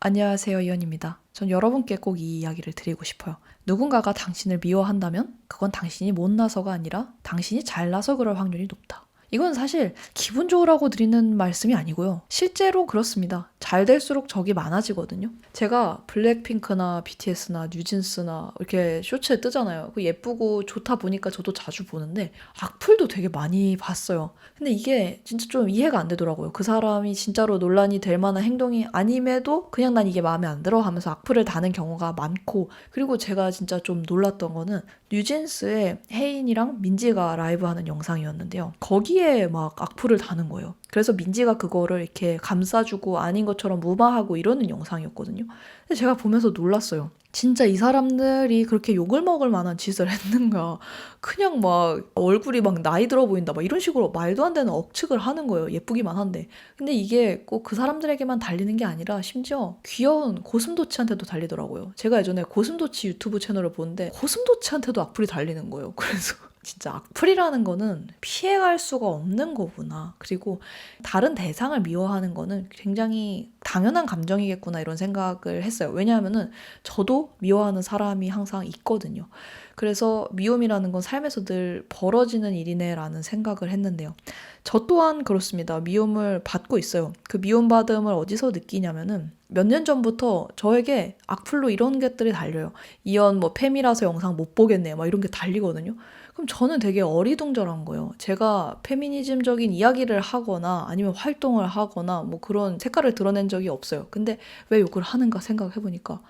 안녕하세요, 이현입니다. 전 여러분께 꼭 이 이야기를 드리고 싶어요. 누군가가 당신을 미워한다면 그건 당신이 못나서가 아니라 당신이 잘나서 그럴 확률이 높다. 이건 사실 기분 좋으라고 드리는 말씀이 아니고요. 실제로 그렇습니다. 잘 될수록 적이 많아지거든요. 제가 블랙핑크나 BTS나 뉴진스나 이렇게 쇼츠에 뜨잖아요. 그 예쁘고 좋다 보니까 저도 자주 보는데 악플도 되게 많이 봤어요. 근데 이게 진짜 좀 이해가 안 되더라고요. 그 사람이 진짜로 논란이 될 만한 행동이 아님에도 그냥 난 이게 마음에 안 들어 하면서 악플을 다는 경우가 많고, 그리고 제가 진짜 좀 놀랐던 거는 뉴진스의 혜인이랑 민지가 라이브 하는 영상이었는데요. 거기에 막 악플을 다는 거예요. 그래서 민지가 그거를 이렇게 감싸주고 아닌 것처럼 무마하고 이러는 영상이었거든요. 근데 제가 보면서 놀랐어요. 진짜 이 사람들이 그렇게 욕을 먹을 만한 짓을 했는가. 그냥 막 얼굴이 막 나이 들어 보인다 막 이런 식으로 말도 안 되는 억측을 하는 거예요. 예쁘기만 한데. 근데 이게 꼭 그 사람들에게만 달리는 게 아니라 심지어 귀여운 고슴도치한테도 달리더라고요. 제가 예전에 고슴도치 유튜브 채널을 보는데 고슴도치한테도 악플이 달리는 거예요. 그래서 진짜 악플이라는 거는 피해갈 수가 없는 거구나. 그리고 다른 대상을 미워하는 거는 굉장히 당연한 감정이겠구나 이런 생각을 했어요. 왜냐하면은 저도 미워하는 사람이 항상 있거든요. 그래서 미움이라는 건 삶에서 늘 벌어지는 일이네라는 생각을 했는데요. 저 또한 그렇습니다. 미움을 받고 있어요. 그 미움받음을 어디서 느끼냐면은 몇 년 전부터 저에게 악플로 이런 것들이 달려요. 이연 뭐 페미라서 영상 못 보겠네요. 막 이런 게 달리거든요. 그럼 저는 되게 어리둥절한 거예요. 제가 페미니즘적인 이야기를 하거나 아니면 활동을 하거나 뭐 그런 색깔을 드러낸 적이 없어요. 근데 왜 욕을 하는가 생각해보니까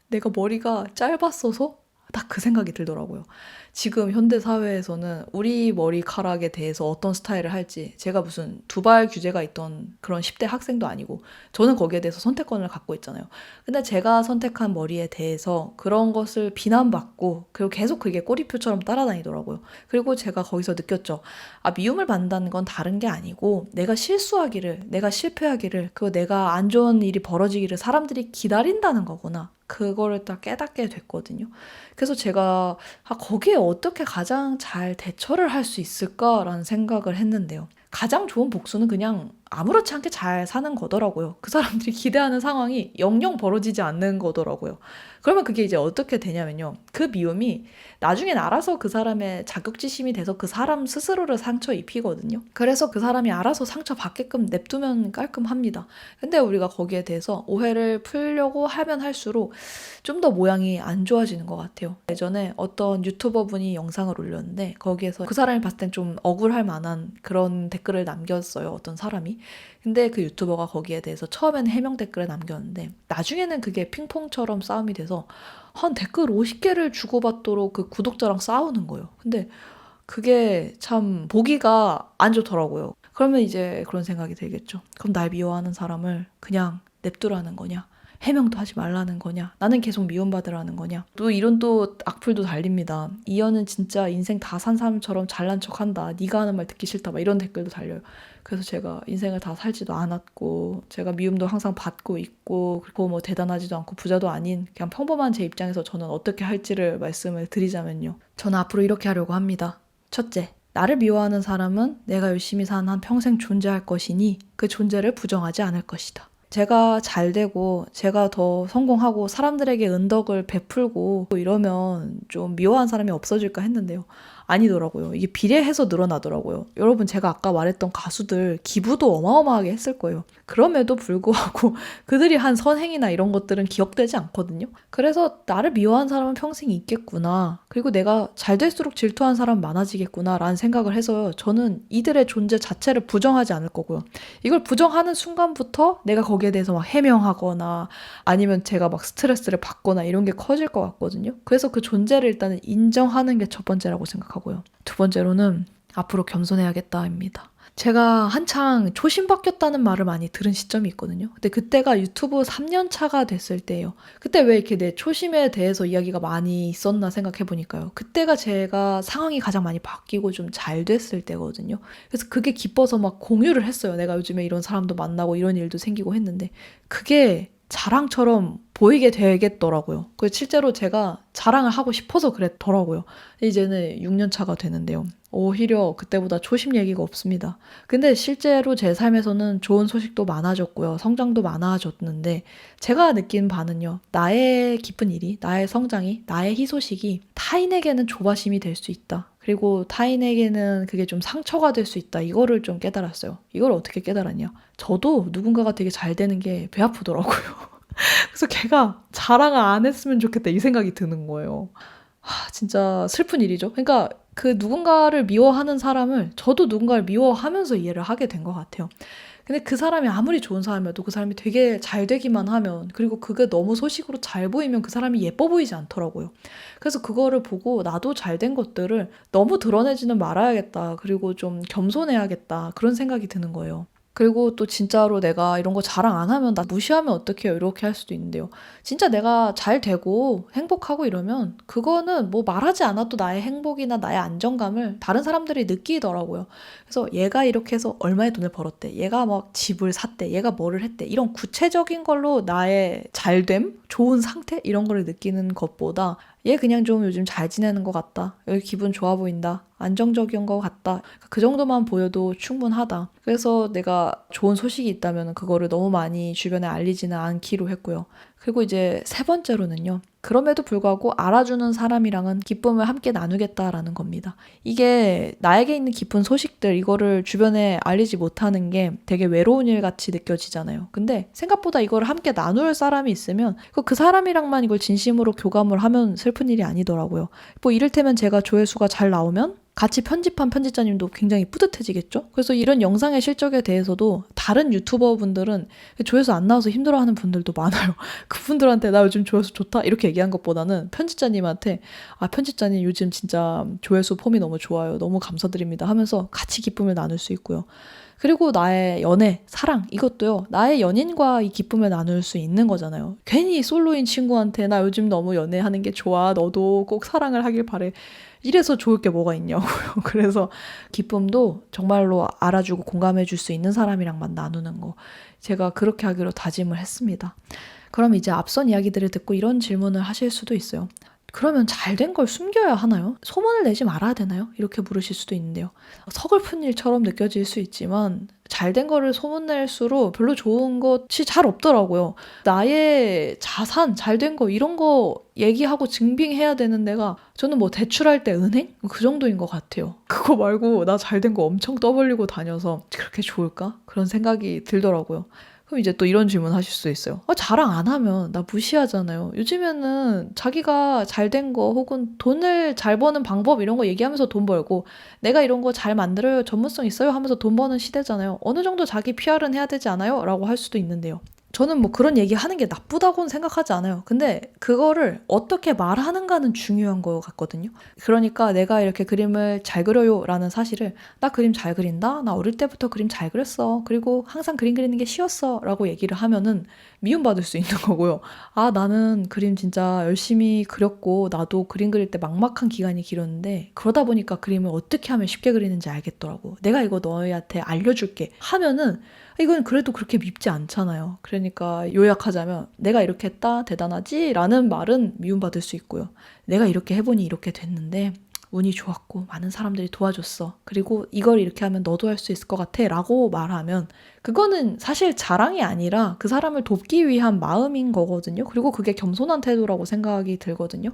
내가 머리가 짧았어서 딱 그 생각이 들더라고요. 지금 현대 사회에서는 우리 머리카락에 대해서 어떤 스타일을 할지, 제가 무슨 두발 규제가 있던 그런 10대 학생도 아니고 저는 거기에 대해서 선택권을 갖고 있잖아요. 근데 제가 선택한 머리에 대해서 그런 것을 비난받고 그리고 계속 그게 꼬리표처럼 따라다니더라고요. 그리고 제가 거기서 느꼈죠. 미움을 받는다는 건 다른 게 아니고 내가 실수하기를, 내가 실패하기를, 그리고 내가 안 좋은 일이 벌어지기를 사람들이 기다린다는 거구나. 그거를 딱 깨닫게 됐거든요. 그래서 제가 거기에 어떻게 가장 잘 대처를 할 수 있을까라는 생각을 했는데요. 가장 좋은 복수는 그냥 아무렇지 않게 잘 사는 거더라고요. 그 사람들이 기대하는 상황이 영영 벌어지지 않는 거더라고요. 그러면 그게 이제 어떻게 되냐면요. 그 미움이 나중엔 알아서 그 사람의 자격지심이 돼서 그 사람 스스로를 상처 입히거든요. 그래서 그 사람이 알아서 상처 받게끔 냅두면 깔끔합니다. 근데 우리가 거기에 대해서 오해를 풀려고 하면 할수록 좀 더 모양이 안 좋아지는 것 같아요. 예전에 어떤 유튜버 분이 영상을 올렸는데 거기에서 그 사람이 봤을 땐 좀 억울할 만한 그런 댓글을 남겼어요. 어떤 사람이. 근데 그 유튜버가 거기에 대해서 처음에는 해명 댓글을 남겼는데 나중에는 그게 핑퐁처럼 싸움이 돼서 한 댓글 50개를 주고받도록 그 구독자랑 싸우는 거예요. 근데 그게 참 보기가 안 좋더라고요. 그러면 이제 그런 생각이 들겠죠. 그럼 날 미워하는 사람을 그냥 냅두라는 거냐? 해명도 하지 말라는 거냐? 나는 계속 미움받으라는 거냐? 또 이런 또 악플도 달립니다. 이현은 진짜 인생 다 산 사람처럼 잘난 척한다. 네가 하는 말 듣기 싫다. 막 이런 댓글도 달려요. 그래서 제가 인생을 다 살지도 않았고 제가 미움도 항상 받고 있고 그리고 뭐 대단하지도 않고 부자도 아닌 그냥 평범한 제 입장에서 저는 어떻게 할지를 말씀을 드리자면요. 저는 앞으로 이렇게 하려고 합니다. 첫째, 나를 미워하는 사람은 내가 열심히 산 한 평생 존재할 것이니 그 존재를 부정하지 않을 것이다. 제가 잘 되고 제가 더 성공하고 사람들에게 은덕을 베풀고 이러면 좀 미워한 사람이 없어질까 했는데요. 아니더라고요. 이게 비례해서 늘어나더라고요. 여러분, 제가 아까 말했던 가수들 기부도 어마어마하게 했을 거예요. 그럼에도 불구하고 그들이 한 선행이나 이런 것들은 기억되지 않거든요. 그래서 나를 미워한 사람은 평생 있겠구나. 그리고 내가 잘 될수록 질투한 사람 많아지겠구나 라는 생각을 해서요. 저는 이들의 존재 자체를 부정하지 않을 거고요. 이걸 부정하는 순간부터 내가 거기에 대해서 막 해명하거나 아니면 제가 막 스트레스를 받거나 이런 게 커질 것 같거든요. 그래서 그 존재를 일단은 인정하는 게 첫 번째라고 생각하고요. 두 번째로는 앞으로 겸손해야겠다입니다. 제가 한창 초심 바뀌었다는 말을 많이 들은 시점이 있거든요. 근데 그때가 유튜브 3년 차가 됐을 때예요. 그때 왜 이렇게 내 초심에 대해서 이야기가 많이 있었나 생각해보니까요. 그때가 제가 상황이 가장 많이 바뀌고 좀 잘 됐을 때거든요. 그래서 그게 기뻐서 막 공유를 했어요. 내가 요즘에 이런 사람도 만나고 이런 일도 생기고 했는데 그게 자랑처럼 보이게 되겠더라고요. 그 실제로 제가 자랑을 하고 싶어서 그랬더라고요. 이제는 6년 차가 되는데요. 오히려 그때보다 초심 얘기가 없습니다. 근데 실제로 제 삶에서는 좋은 소식도 많아졌고요. 성장도 많아졌는데 제가 느낀 바는요. 나의 기쁜 일이, 나의 성장이, 나의 희소식이 타인에게는 조바심이 될 수 있다. 그리고 타인에게는 그게 좀 상처가 될 수 있다. 이거를 좀 깨달았어요. 이걸 어떻게 깨달았냐? 저도 누군가가 되게 잘 되는 게 배 아프더라고요. 그래서 걔가 자랑을 안 했으면 좋겠다 이 생각이 드는 거예요. 진짜 슬픈 일이죠. 그러니까 그 누군가를 미워하는 사람을 저도 누군가를 미워하면서 이해를 하게 된 것 같아요. 근데 그 사람이 아무리 좋은 사람이어도 그 사람이 되게 잘 되기만 하면, 그리고 그게 너무 소식으로 잘 보이면 그 사람이 예뻐 보이지 않더라고요. 그래서 그거를 보고 나도 잘 된 것들을 너무 드러내지는 말아야겠다. 그리고 좀 겸손해야겠다. 그런 생각이 드는 거예요. 그리고 또 진짜로 내가 이런 거 자랑 안 하면 나 무시하면 어떡해요? 이렇게 할 수도 있는데요. 진짜 내가 잘 되고 행복하고 이러면 그거는 뭐 말하지 않아도 나의 행복이나 나의 안정감을 다른 사람들이 느끼더라고요. 그래서 얘가 이렇게 해서 얼마의 돈을 벌었대. 얘가 막 집을 샀대. 얘가 뭐를 했대. 이런 구체적인 걸로 나의 잘됨, 좋은 상태 이런 거를 느끼는 것보다 얘 그냥 좀 요즘 잘 지내는 것 같다. 여기 기분 좋아 보인다. 안정적인 것 같다. 그 정도만 보여도 충분하다. 그래서 내가 좋은 소식이 있다면 그거를 너무 많이 주변에 알리지는 않기로 했고요. 그리고 이제 세 번째로는요. 그럼에도 불구하고 알아주는 사람이랑은 기쁨을 함께 나누겠다라는 겁니다. 이게 나에게 있는 기쁜 소식들, 이거를 주변에 알리지 못하는 게 되게 외로운 일 같이 느껴지잖아요. 근데 생각보다 이거를 함께 나눌 사람이 있으면 그 사람이랑만 이걸 진심으로 교감을 하면 슬픈 일이 아니더라고요. 뭐 이를테면 제가 조회수가 잘 나오면 같이 편집한 편집자님도 굉장히 뿌듯해지겠죠? 그래서 이런 영상의 실적에 대해서도 다른 유튜버 분들은 조회수 안 나와서 힘들어하는 분들도 많아요. 그분들한테 나 요즘 조회수 좋다 이렇게 얘기한 것보다는 편집자님한테 편집자님 요즘 진짜 조회수 폼이 너무 좋아요. 너무 감사드립니다 하면서 같이 기쁨을 나눌 수 있고요. 그리고 나의 연애, 사랑 이것도요. 나의 연인과 이 기쁨을 나눌 수 있는 거잖아요. 괜히 솔로인 친구한테 나 요즘 너무 연애하는 게 좋아. 너도 꼭 사랑을 하길 바래. 이래서 좋을 게 뭐가 있냐고요. 그래서 기쁨도 정말로 알아주고 공감해 줄 수 있는 사람이랑만 나누는 거. 제가 그렇게 하기로 다짐을 했습니다. 그럼 이제 앞선 이야기들을 듣고 이런 질문을 하실 수도 있어요. 그러면 잘된 걸 숨겨야 하나요? 소문을 내지 말아야 되나요? 이렇게 물으실 수도 있는데요. 서글픈 일처럼 느껴질 수 있지만 잘된 거를 소문낼수록 별로 좋은 것이 잘 없더라고요. 나의 자산, 잘된 거 이런 거 얘기하고 증빙해야 되는 데가 저는 뭐 대출할 때 은행? 그 정도인 것 같아요. 그거 말고 나 잘된 거 엄청 떠벌리고 다녀서 그렇게 좋을까? 그런 생각이 들더라고요. 그럼 이제 또 이런 질문 하실 수 있어요. 자랑 안 하면 나 무시하잖아요. 요즘에는 자기가 잘된 거 혹은 돈을 잘 버는 방법 이런 거 얘기하면서 돈 벌고 내가 이런 거 잘 만들어요. 전문성 있어요 하면서 돈 버는 시대잖아요. 어느 정도 자기 PR은 해야 되지 않아요? 라고 할 수도 있는데요. 저는 뭐 그런 얘기 하는 게 나쁘다고는 생각하지 않아요. 근데 그거를 어떻게 말하는가는 중요한 것 같거든요. 그러니까 내가 이렇게 그림을 잘 그려요 라는 사실을 나 그림 잘 그린다? 나 어릴 때부터 그림 잘 그렸어. 그리고 항상 그림 그리는 게 쉬웠어. 라고 얘기를 하면은 미움받을 수 있는 거고요. 나는 그림 진짜 열심히 그렸고 나도 그림 그릴 때 막막한 기간이 길었는데 그러다 보니까 그림을 어떻게 하면 쉽게 그리는지 알겠더라고. 내가 이거 너희한테 알려줄게 하면은 이건 그래도 그렇게 밉지 않잖아요. 그러니까 요약하자면 내가 이렇게 했다 대단하지? 라는 말은 미움받을 수 있고요. 내가 이렇게 해보니 이렇게 됐는데 운이 좋았고 많은 사람들이 도와줬어. 그리고 이걸 이렇게 하면 너도 할 수 있을 것 같아 라고 말하면 그거는 사실 자랑이 아니라 그 사람을 돕기 위한 마음인 거거든요. 그리고 그게 겸손한 태도라고 생각이 들거든요.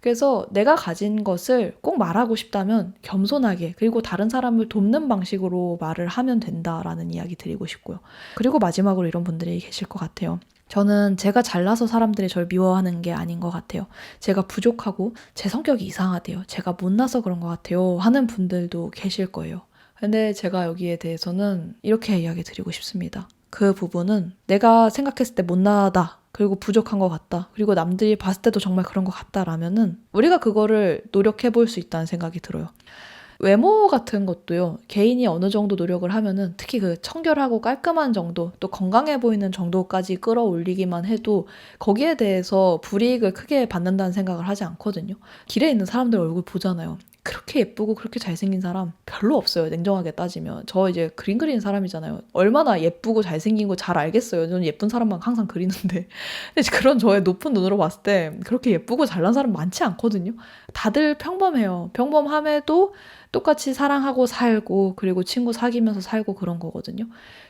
그래서 내가 가진 것을 꼭 말하고 싶다면 겸손하게 그리고 다른 사람을 돕는 방식으로 말을 하면 된다라는 이야기 드리고 싶고요. 그리고 마지막으로 이런 분들이 계실 것 같아요. 저는 제가 잘나서 사람들이 저를 미워하는 게 아닌 것 같아요. 제가 부족하고 제 성격이 이상하대요. 제가 못나서 그런 것 같아요. 하는 분들도 계실 거예요. 근데 제가 여기에 대해서는 이렇게 이야기 드리고 싶습니다. 그 부분은 내가 생각했을 때 못나다. 그리고 부족한 것 같다. 그리고 남들이 봤을 때도 정말 그런 것 같다라면은 우리가 그거를 노력해 볼 수 있다는 생각이 들어요. 외모 같은 것도요. 개인이 어느 정도 노력을 하면은 특히 그 청결하고 깔끔한 정도 또 건강해 보이는 정도까지 끌어올리기만 해도 거기에 대해서 불이익을 크게 받는다는 생각을 하지 않거든요. 길에 있는 사람들 얼굴 보잖아요. 그렇게 예쁘고 그렇게 잘생긴 사람 별로 없어요. 냉정하게 따지면. 저 이제 그림 그리는 사람이잖아요. 얼마나 예쁘고 잘생긴 거 잘 알겠어요. 저는 예쁜 사람만 항상 그리는데. 근데 그런 저의 높은 눈으로 봤을 때 그렇게 예쁘고 잘난 사람 많지 않거든요. 다들 평범해요. 평범함에도 똑같이 사랑하고 살고 그리고 친구 사귀면서 살고 그런 거거든요.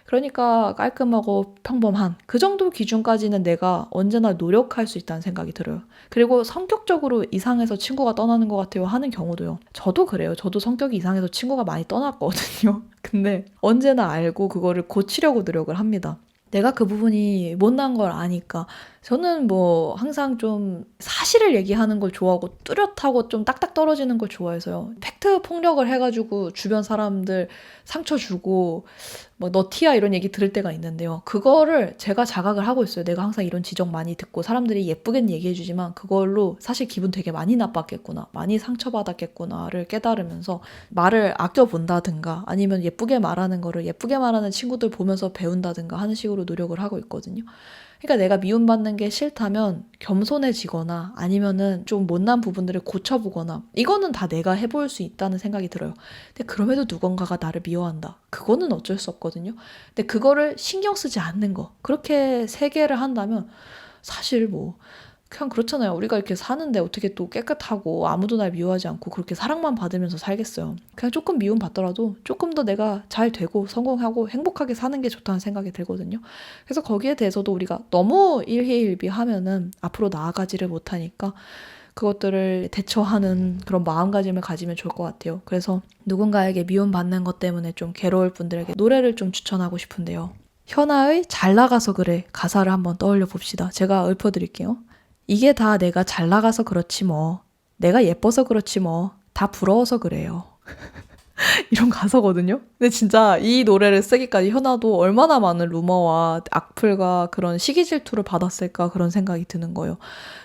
그러니까 깔끔하고 평범한 그 정도 기준까지는 내가 언제나 노력할 수 있다는 생각이 들어요. 그리고 성격적으로 이상해서 친구가 떠나는 것 같아요 하는 경우도요. 저도 그래요. 저도 성격이 이상해서 친구가 많이 떠났거든요. 근데 언제나 알고 그거를 고치려고 노력을 합니다. 내가 그 부분이 못난 걸 아니까. 저는 뭐 항상 좀 사실을 얘기하는 걸 좋아하고 뚜렷하고 좀 딱딱 떨어지는 걸 좋아해서요. 팩트 폭력을 해가지고 주변 사람들 상처 주고 뭐 너 티야 이런 얘기 들을 때가 있는데요. 그거를 제가 자각을 하고 있어요. 내가 항상 이런 지적 많이 듣고 사람들이 예쁘게 얘기해주지만 그걸로 사실 기분 되게 많이 나빴겠구나, 많이 상처받았겠구나를 깨달으면서 말을 아껴본다든가 아니면 예쁘게 말하는 거를 예쁘게 말하는 친구들 보면서 배운다든가 하는 식으로 노력을 하고 있거든요. 그러니까 내가 미움받는 게 싫다면 겸손해지거나 아니면은 좀 못난 부분들을 고쳐보거나 이거는 다 내가 해볼 수 있다는 생각이 들어요. 근데 그럼에도 누군가가 나를 미워한다. 그거는 어쩔 수 없거든요. 근데 그거를 신경 쓰지 않는 거. 그렇게 세계를 한다면 사실 뭐 그냥 그렇잖아요. 우리가 이렇게 사는데 어떻게 또 깨끗하고 아무도 날 미워하지 않고 그렇게 사랑만 받으면서 살겠어요. 그냥 조금 미움 받더라도 조금 더 내가 잘 되고 성공하고 행복하게 사는 게 좋다는 생각이 들거든요. 그래서 거기에 대해서도 우리가 너무 일희일비하면은 앞으로 나아가지를 못하니까 그것들을 대처하는 그런 마음가짐을 가지면 좋을 것 같아요. 그래서 누군가에게 미움받는 것 때문에 좀 괴로울 분들에게 노래를 좀 추천하고 싶은데요. 현아의 잘 나가서 그래 가사를 한번 떠올려 봅시다. 제가 읊어드릴게요. 이게 다 내가 잘 나가서 그렇지 뭐. 내가 예뻐서 그렇지 뭐. 다 부러워서 그래요. 이런 가사거든요. 근데 진짜 이 노래를 쓰기까지 현아도 얼마나 많은 루머와 악플과 그런 시기 질투를 받았을까 그런 생각이 드는 거예요.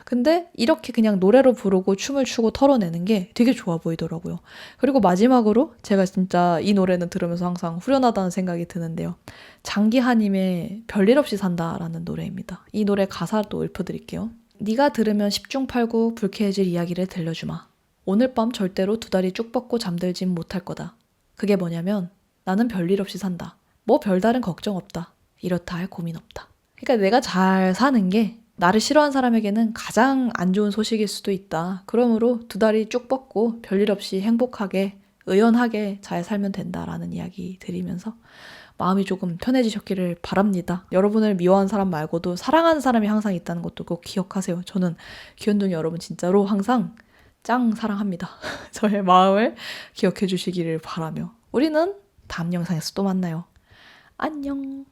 근데 이렇게 그냥 노래로 부르고 춤을 추고 털어내는 게 되게 좋아 보이더라고요. 그리고 마지막으로 제가 진짜 이 노래는 들으면서 항상 후련하다는 생각이 드는데요. 장기하님의 별일 없이 산다라는 노래입니다. 이 노래 가사도 읊어드릴게요. 네가 들으면 10중 8구 불쾌해질 이야기를 들려주마. 오늘 밤 절대로 두 다리 쭉 뻗고 잠들진 못할 거다. 그게 뭐냐면 나는 별일 없이 산다. 뭐 별다른 걱정 없다. 이렇다 할 고민 없다. 그러니까 내가 잘 사는 게 나를 싫어하는 사람에게는 가장 안 좋은 소식일 수도 있다. 그러므로 두 다리 쭉 뻗고 별일 없이 행복하게 의연하게 잘 살면 된다라는 이야기 드리면서 마음이 조금 편해지셨기를 바랍니다. 여러분을 미워하는 사람 말고도 사랑하는 사람이 항상 있다는 것도 꼭 기억하세요. 저는 귀염둥이 여러분 진짜로 항상 짱 사랑합니다. 저의 마음을 기억해 주시기를 바라며 우리는 다음 영상에서 또 만나요. 안녕.